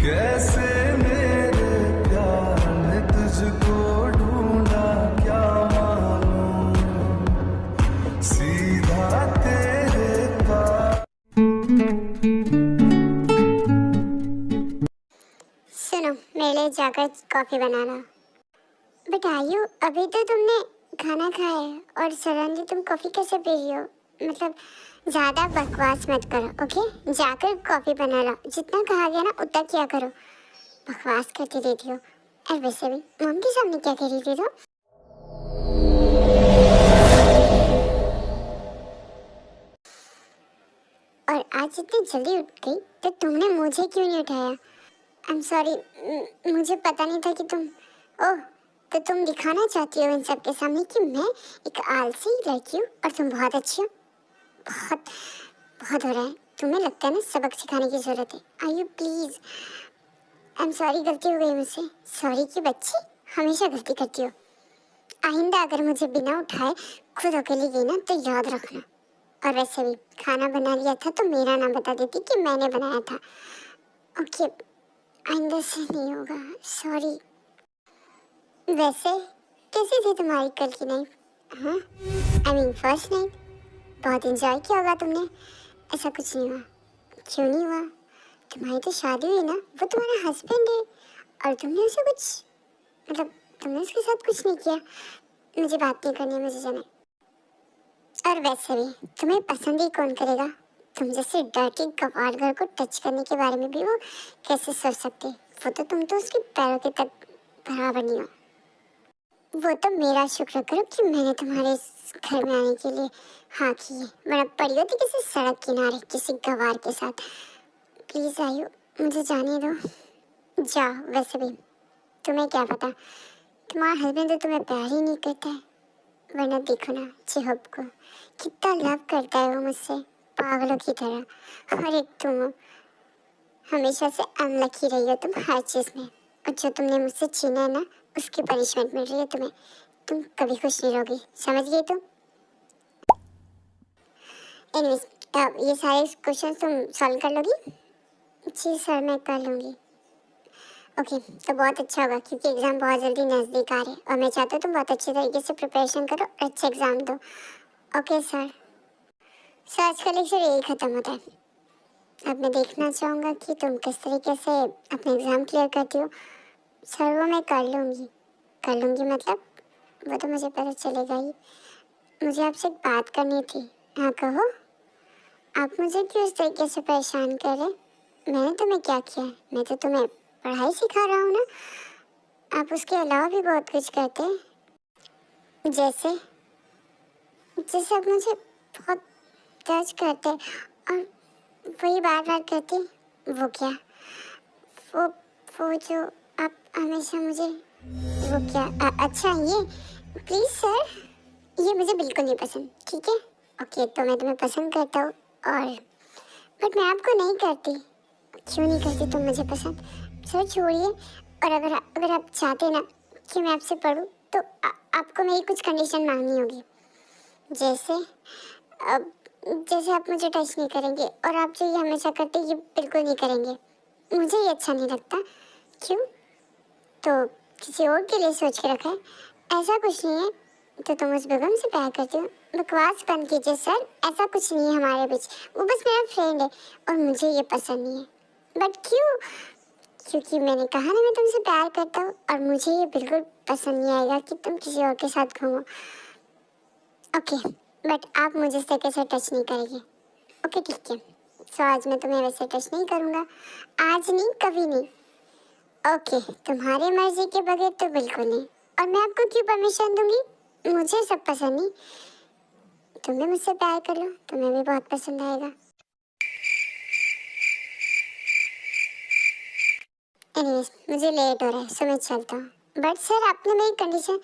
कैसे मेरे प्यार ने तुझको ढूंढा, क्या मालूम सीधा तेरे पास। सुनो, मेरे लिए जाकर कॉफी बनाना। बट आयु, अभी तो तुमने खाना खाया है और सडनली तुम कॉफी कैसे पी रही हो? मतलब ज्यादा बकवास मत करो, ओके? जाकर कॉफी बना लो। जितना कहा गया ना उतना किया करो। बकवास करती रहती हो। और वैसे भी मम्मी के सामने क्या कह रही थी तो? और आज इतनी जल्दी उठ गई तो तुमने मुझे क्यों नहीं उठाया? आई एम सॉरी, मुझे पता नहीं था कि तुम। ओह, तो तुम दिखाना चाहती हो इन सब के सामने कि मैं एक आलसी लड़की हूँ और तुम बहुत अच्छी हो? बहुत बहुत हो रहा है। तुम्हें लगता है ना सबक सिखाने की जरूरत है। Are you please? I am sorry, गलती हो गई मुझसे। सॉरी की बच्ची, हमेशा गलती करती हो। आइंदा अगर मुझे बिना उठाए खुद अकेली गई ना तो याद रखना। और वैसे भी खाना बना लिया था तो मेरा नाम बता देती कि मैंने बनाया था। ओके, आइंदा से नहीं होगा। सॉरी। वैसे कैसी थी तुम्हारी कल की नाइट? हाँ, आई मीन फर्स्ट नाइट। बहुत एंजॉय किया होगा तुमने। ऐसा कुछ नहीं हुआ। क्यों नहीं हुआ? तुम्हारी तो शादी हुई ना, वो तुम्हारा हस्बैंड है और तुमने उसे कुछ, मतलब तुमने उसके साथ कुछ नहीं किया। मुझे बात नहीं करनी, मुझे जाना है। और वैसे भी तुम्हें पसंद ही कौन करेगा? तुम जैसे डर्टी गवार को टच करने के बारे में भी वो कैसे सोच सकते? वो तो तुम तो उसके पैरों के तक बराबर नहीं हो। वो तो मेरा शुक्र करो कि मैंने तुम्हारे इस घर में आने के लिए हाँ की है, वरना पड़ी होती किसी सड़क किनारे किसी गवार के साथ। प्लीज आयु, मुझे जाने दो। जा। वैसे भी तुम्हें क्या पता, तुम्हारा हस्बैंड तो तुम्हें प्यार ही नहीं करता है। वरना देखो ना चिहब को, कितना लव करता है वो मुझसे, पागलों की तरह। और एक तुम हो, हमेशा से अनलकी रही हो तुम हर चीज में। और जो तुमने मुझसे छीना है ना, उसकी पनिशमेंट मिल रही है तुम्हें। तुम कभी खुश नहीं रहोगी, समझ गई तुम? एनीवेज, ये सारे क्वेश्चन तुम सॉल्व कर लोगी? जी सर, मैं कर लूँगी। ओके, तो बहुत अच्छा होगा क्योंकि एग्ज़ाम बहुत जल्दी नज़दीक आ रहे हैं और मैं चाहता हूँ तुम बहुत अच्छे तरीके से प्रिपरेशन करो और अच्छे एग्ज़ाम दो। Okay sir. सर, आज का लेक्चर यही ख़त्म होता है। अब मैं देखना चाहूँगा कि तुम किस तरीके से अपने एग्ज़ाम क्लियर करती हो। सर, वो मैं कर लूँगी मतलब वो तो मुझे पता चलेगा ही। मुझे आपसे एक बात करनी थी। हाँ कहो। आप मुझे क्यों इस तरीके से परेशान कर रहे? मैंने तुम्हें क्या किया है? मैं तो तुम्हें पढ़ाई सिखा रहा हूँ ना। आप उसके अलावा भी बहुत कुछ करते हैं। जैसे जैसे आप मुझे बहुत जज करते और वही बार बार कहते। वो क्या? वो वो जो आप हमेशा मुझे, वो क्या? अच्छा ये, प्लीज सर, ये मुझे बिल्कुल नहीं पसंद, ठीक है? ओके, तो मैं तुम्हें पसंद करता हूँ और बट मैं आपको नहीं करती। क्यों नहीं करती तुम मुझे पसंद? सर छोड़िए। और अगर आप चाहते ना कि मैं आपसे पढ़ूं तो आपको मेरी कुछ कंडीशन मांगनी होगी। जैसे अब जैसे आप मुझे टच नहीं करेंगे और आप जो ये हमेशा करते ये बिल्कुल नहीं करेंगे। मुझे ये अच्छा नहीं लगता। क्यों? तो किसी और के लिए सोच के रखा है? ऐसा कुछ नहीं है। तो तुम उस बेगम से प्यार करती हो? बकवास बंद कीजिए सर, ऐसा कुछ नहीं है हमारे बीच। वो बस मेरा फ्रेंड है और मुझे ये पसंद नहीं है। बट क्यों? क्योंकि मैंने कहा ना मैं तुमसे प्यार करता हूँ और मुझे ये बिल्कुल पसंद नहीं आएगा कि तुम किसी और के साथ घूमो। ओके, बट आप मुझे इस तरीके से टच नहीं करेंगे। ओके ठीक है। सो आज मैं तुम्हें वैसे टच नहीं करूँगा। आज नहीं, कभी नहीं। ओके, तुम्हारी मर्जी के बगैर तो बिल्कुल नहीं। और मैं आपको क्यों परमिशन दूंगी? मुझे सब पसंद नहीं। तुम भी मुझसे प्यार कर लो, तुम्हें भी बहुत पसंद आएगा। एनीवेज, मुझे लेट हो रहा है सो मैं चलता हूँ। बट सर, आपने मेरी कंडीशन,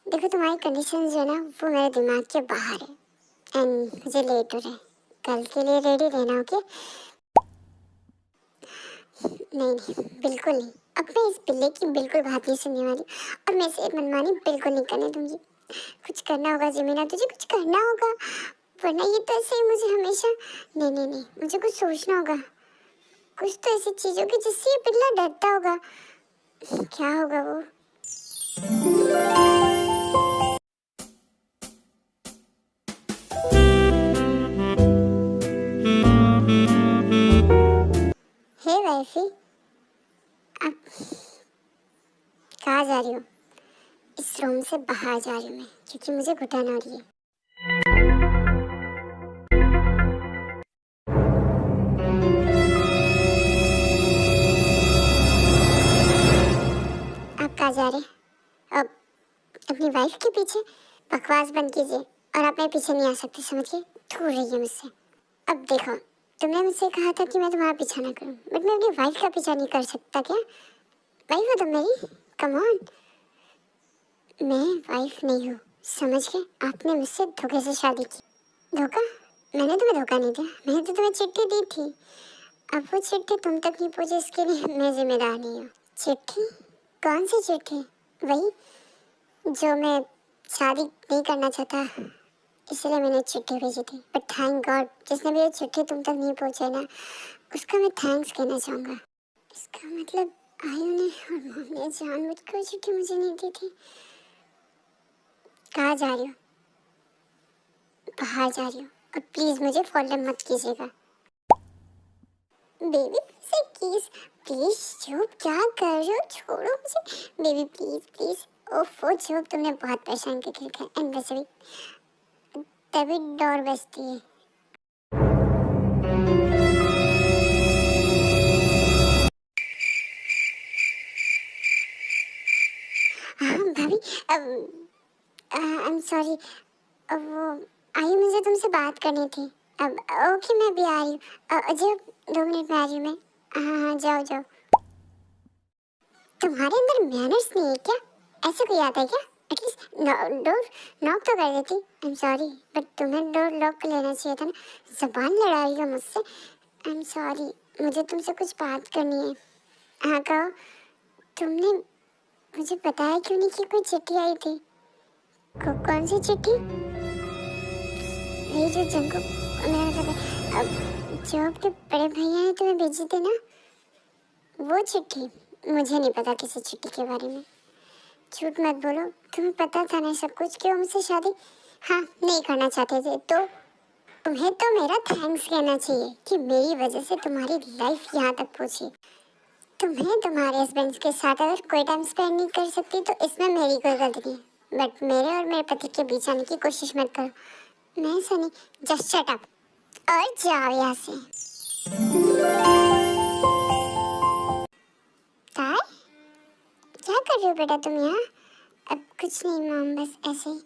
देखो तुम्हारी कंडीशन जो है ना वो मेरे दिमाग के बाहर है एंड मुझे लेट हो रहा है। कल के लिए रेडी रहना, ओके? नहीं नहीं, बिल्कुल नहीं। अब मैं इस बिल्ले की बिल्कुल बात नहीं सुनने वाली और मैं इसे मनमानी बिल्कुल नहीं करने दूंगी। कुछ करना होगा जमीना, तुझे कुछ करना होगा, वरना ये तो ऐसे ही मुझे हमेशा। नहीं नहीं नहीं, मुझे कुछ सोचना होगा। कुछ तो ऐसी चीज होगी जिससे ये बिल्ला डरता होगा। क्या होगा वो? हे वाइफी, आप कहाँ जा रही हो? इस रूम से बाहर जा रही हूँ मैं, क्योंकि मुझे घुटन हो रही है। आप कहाँ जा रहे? अब अपनी वाइफ के पीछे? बकवास बंद कीजिए और आप मेरे पीछे नहीं आ सकते, समझिए? दूर रहिए मुझसे। अब देखो, तुमने मुझसे कहा था कि मैं तुम्हारा पीछा ना करूं, बट मैं अपनी वाइफ का पीछा नहीं कर सकता क्या? वाइफ हो तुम मेरी, कम ऑन। मैं वाइफ नहीं हूँ, समझ गए? आपने मुझसे धोखे से शादी की। धोखा? मैंने तुम्हें धोखा नहीं दिया, मैंने तो तुम्हें चिट्ठी दी थी। अब वो चिट्ठी तुम तक नहीं पहुंची, इसके लिए मैं जिम्मेदार नहीं हूँ। चिट्ठी? कौन सी चिट्ठी? वही जो मैं शादी नहीं करना चाहता, इसलिए मैंने चिट्ठी भेजी थी। बट थैंक गॉड, जिसने भी ये चिट्ठी तुम तक नहीं पहुंचाई ना, उसका मैं थैंक्स कहना चाहूँगा। इसका मतलब आयु ने और मॉम ने जानबूझकर चिट्ठी मुझे नहीं दी थी। कहाँ जा रही हो? बाहर जा रही हो, और प्लीज मुझे फॉलो मत कीजिएगा। बेबी से किस? प्लीज चुप, क्या कर रहे हो? छोड़ो मुझे बेबी, प्लीज प्लीज। ओफो चुप, तुमने बहुत परेशान करके रखा है। एंड वैसे भी तभी डोर बजती है। हाँ भाभी, आई एम सॉरी, वो आई, मुझे तुमसे बात करनी थी। अब ओके, मैं भी आ रही हूँ। अजय 2 मिनट में आ रही हूँ मैं। हाँ हाँ, जाओ जाओ। तुम्हारे अंदर मैनर्स नहीं है क्या? ऐसे कोई आता है क्या? एटलीस्ट डोर नॉक तो कर देती। आई एम सॉरी, बट तुम्हें डोर लॉक कर लेना चाहिए था ना। जबान लड़ा रही हो मुझसे। आई एम सॉरी, मुझे तुमसे कुछ बात करनी है। हाँ कहो। तुमने मुझे बताया क्यों नहीं कि कोई चिट्ठी आई थी? कौन सी चिट्ठी? यही जो जंगू, मेरा मतलब अब जो आपके बड़े भैया ने तुम्हें भेजी थी ना, वो चिट्ठी। मुझे नहीं पता किसी चिट्ठी के बारे में। झूठ मत बोलो, तुम्हें पता था ना सब कुछ। क्यों मुझसे शादी हाँ नहीं करना चाहते थे? तो तुम्हें तो मेरा थैंक्स कहना चाहिए कि मेरी वजह से तुम्हारी लाइफ यहाँ तक पहुँची। तुम्हें तुम्हारे हस्बैंड के साथ अगर कोई टाइम स्पेंड नहीं कर सकती तो इसमें मेरी कोई गलती नहीं, बट मेरे और मेरे पति के बीच आने की कोशिश मत करो। नहीं सनी, जस्ट शट अप और जाओ यहाँ से। काय? क्या कर रही हो बेटा तुम यहाँ? अब कुछ नहीं मॉम, बस ऐसे ही।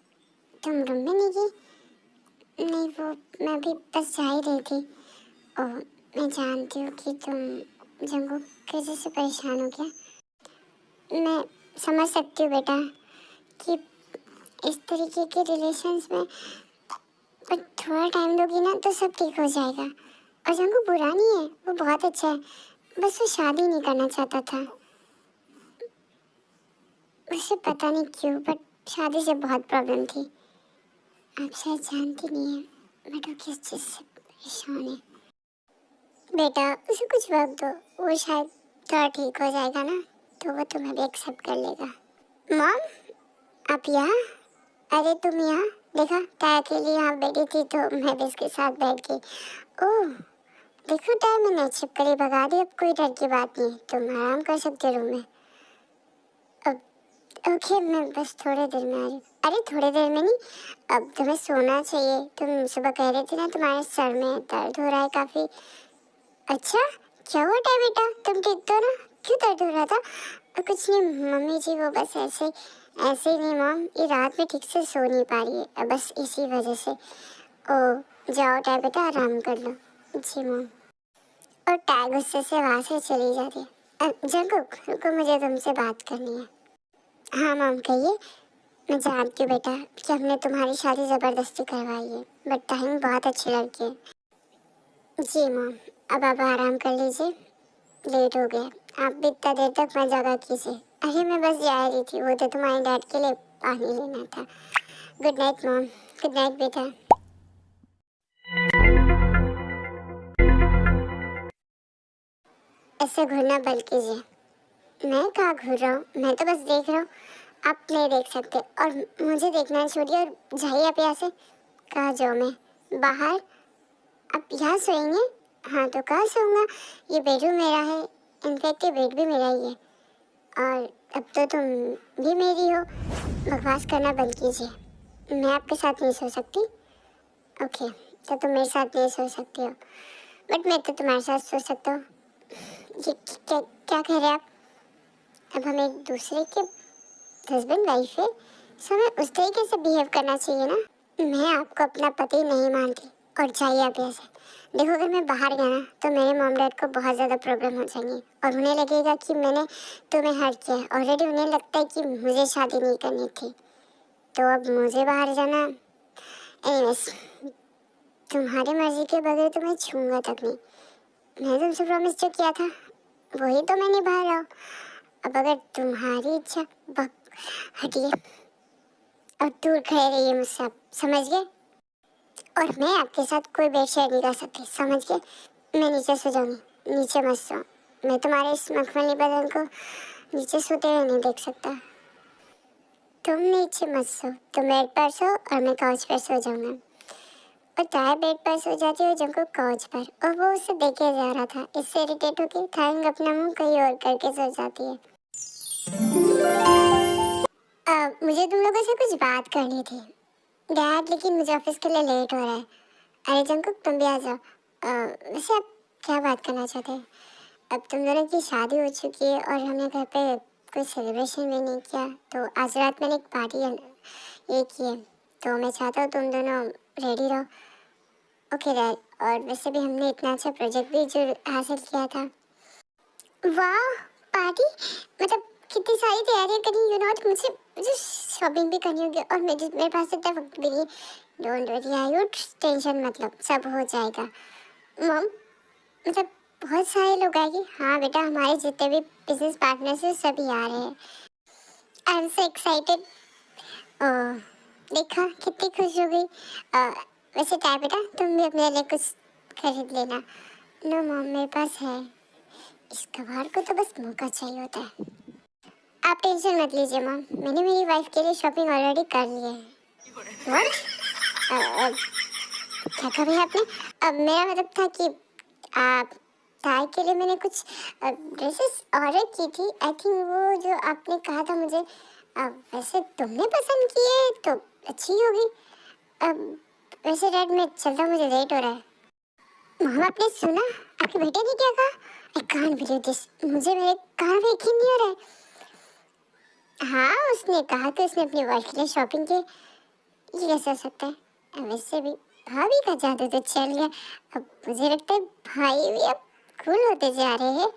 तुम रूम में नहीं गई? नहीं, वो मैं भी बस जा ही रही थी। ओह, मैं जानती हूँ कि तुम जंगू की वजह से परेशान हो क्या। मैं समझ सकती हूँ बेटा कि इस तरीके के रिलेशंस में पर थोड़ा टाइम दोगी ना तो सब ठीक हो जाएगा। और जंगू बुरा नहीं है, वो बहुत अच्छा है, बस वो शादी नहीं करना चाहता था। उसे पता नहीं क्यों, बट शादी से बहुत प्रॉब्लम थी। आप शायद जानती नहीं है, बट वो किस चीज़ से परेशान है। बेटा उसे कुछ वक्त दो, वो शायद थोड़ा ठीक हो जाएगा ना, तो वो तुम्हें भी एक्सेप्ट कर लेगा। मॉम, आप यहाँ? अरे तुम यहाँ देखा, ताया के लिए यहाँ बैठी थी तो मैं भी इसके साथ बैठ गई। ओह देखो ताया, मैंने छिपकली भगा दी। अब कोई डर की बात नहीं, तुम आराम कर सकते हो रूम में। अब ओके, मैं बस थोड़ी देर में आ रही हूँ। अरे थोड़ी देर में नहीं, अब तुम्हें सोना चाहिए। तुम सुबह कह रही थी ना तुम्हारे सर में दर्द हो रहा है काफ़ी। अच्छा क्या हुआ है बेटा, तुम ठीक तो ना? क्यों दर्द हो रहा था? कुछ नहीं मम्मी जी, वो बस ऐसे ऐसे ही नहीं मॉम, ये रात में ठीक से सो नहीं पा रही है, बस इसी वजह से। ओ जाओ टाय बेटा, आराम कर लो। जी मॉम। और टाय गुस्से से वहाँ से चली जाती है। जंगुक रुको, मुझे तुमसे बात करनी है। हाँ मॉम कहिए। मैं जानती हूँ बेटा कि हमने तुम्हारी शादी ज़बरदस्ती करवाई है, बट टाइम बहुत अच्छी लड़की है। जी मॉम, अब आप आराम कर लीजिए, लेट हो गया। आप भी इतना देर तक मैं जगह कीजिए। अरे मैं बस जा रही थी, वो तो तुम्हारे डैड के लिए पानी लेना था। Good night mom. Good night बेटा। ऐसे घूरना बंद कीजिए। मैं कहाँ घूर रहा हूँ, मैं तो बस देख रहा हूँ। आप नहीं देख सकते और मुझे देखना छोड़िए और जाइए आप यहाँ से। कहाँ जाऊँ मैं? बाहर? आप यहाँ सोएंगे? हाँ तो कहाँ सोऊंगा? ये बेडरूम मेरा है, इनफैक्ट ये बेड भी मेरा ही है। और अब तो तुम भी मेरी हो। बकवास करना बंद कीजिए। मैं आपके साथ नहीं सो सकती। ओके, तो तुम मेरे साथ नहीं सो सकती हो, बट मैं तो तुम्हारे साथ सो सकता हूँ। ये क्या क्या कह रहे हैं आप? अब हम एक दूसरे के हस्बैंड वाइफ है, सो हमें उस तरीके से बिहेव करना चाहिए ना। मैं आपको अपना पति नहीं मानती और चाहिए आप ऐसे। देखो, अगर मैं बाहर गया ना तो मेरे मॉम डैड को बहुत ज़्यादा प्रॉब्लम हो जाएंगी और उन्हें लगेगा कि मैंने तुम्हें हर्ट किया। ऑलरेडी उन्हें लगता है कि मुझे शादी नहीं करनी थी, तो अब मुझे बाहर जाना। एनीवेज, तुम्हारी मर्जी के बगैर तो मैं छूंगा तक नहीं। मैं तुमसे प्रॉमिस जो किया था वही तो मैं निभा रहा हूँ। अब अगर तुम्हारी इच्छा हटिए और दूर खड़े रहिए मुझसे, आप समझ गए? और मैं आपके साथ कोई बेड शेयर नहीं कर सकती, समझ गए? मैं नीचे सो जाऊंगी, नीचे मत सो। मैं तुम्हारे इस मखमली बदन को नीचे सोते हुए नहीं देख सकता। तुम नीचे मत सो, तुम बेड पर सो और मैं काउच पर सो जाऊंगा। और ताया बेड पर सो जाती है जंको काउच पर, और वो उसे देखे जा रहा था। इससे इरिटेट होकर थाइंग अपना मुंह कहीं और करके सो जाती है। मुझे तुम लोगों से कुछ बात करनी थी डैड, लेकिन मुझे ऑफिस के लिए लेट हो रहा है। अरे जंकुक, तुम भी आ जाओ। वैसे आप क्या बात करना चाहते हैं? अब तुम दोनों की शादी हो चुकी है और हमने घर पे कोई सेलिब्रेशन भी नहीं किया, तो आज रात मैंने एक पार्टी ये की है, तो मैं चाहता हूँ तुम दोनों रेडी रहो। ओके डैड, और वैसे भी हमने इतना अच्छा प्रोजेक्ट भी जो हासिल किया था। वाह, पार्टी? मतलब कितनी सारी तैयारियां करनी, यू नो। मुझे मुझे शॉपिंग भी करनी होगी और मेरे पास इतना वक्त भी नहीं। डोंट वरी, आई टेंशन मतलब सब हो जाएगा। मम, मतलब बहुत सारे लोग आएंगे? हाँ बेटा, हमारे जितने भी बिजनेस पार्टनर्स हैं सभी आ रहे हैं। I am so excited. देखा कितनी खुश हो गई। वैसे क्या बेटा, तुम भी अपने लिए कुछ खरीद लेना। नो मम, मेरे पास है। इस कबाड़ को तो बस मौका चाहिए होता है। आप टेंशन मत लीजिए मम, मैंने मेरी वाइफ के लिए शॉपिंग ऑलरेडी कर ली है। व्हाट? क्या कहा भैया आपने? अब मेरा मतलब था कि आप ताई के लिए मैंने कुछ ड्रेसेस ऑर्डर की थी। आई थिंक वो जो आपने कहा था मुझे, वैसे तुमने पसंद की है तो अच्छी होगी। वैसे डैड मैं चलता हूँ, मुझे लेट हो रहा है। मम, आपने सुना आपके बेटे ने क्या कहा? आई कांट बिलीव दिस, मुझे मेरे कान में यकीन नहीं हो रहा है। हाँ, उसने कहा कि उसने अपनी वाइफ के लिए शॉपिंग की। ये कैसे हो सकता है? वैसे भी भाभी का जादू तो चल गया। अब मुझे लगता है भाई भी अब कूल होते जा रहे हैं।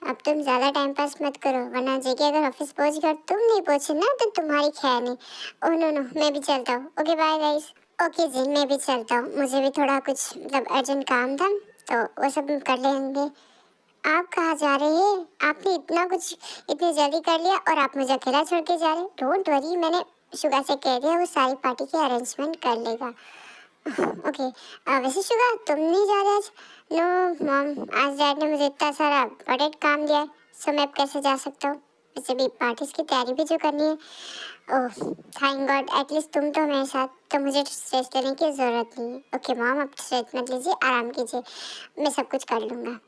अब तुम ज़्यादा टाइम पास मत करो, वरना जेके अगर ऑफिस पहुंच गया तुम नहीं पहुंचे ना तो तुम्हारी खैर नहीं। ओह नो नो, मैं भी चलता हूँ। Okay bye guys. ओके जी, मैं भी चलता हूँ, मुझे भी थोड़ा कुछ मतलब अर्जेंट काम था, तो वो सब हम कर लेंगे। आप कहाँ जा रहे हैं? आपने इतना कुछ इतनी जल्दी कर लिया और आप मुझे अकेला छोड़ के जा रहे हैं? डोंट वरी, मैंने शुगा से कह दिया, वो सारी पार्टी की अरेंजमेंट कर लेगा। ओके, वैसे शुगा तुम नहीं जा रहे आज? नो मॉम, आज डैड ने मुझे इतना सारा इम्पोर्टेंट काम दिया है, सो मैं अब कैसे जा सकता हूँ? वैसे भी पार्टीज की तैयारी भी जो करनी है। ओह थैंक गॉड, एटलीस्ट तुम तो मेरे साथ, तो मुझे स्ट्रेस लेने की ज़रूरत नहीं है। ओके मॉम, आप स्ट्रेस मत लीजिए, आराम कीजिए, मैं सब कुछ कर लूँगा।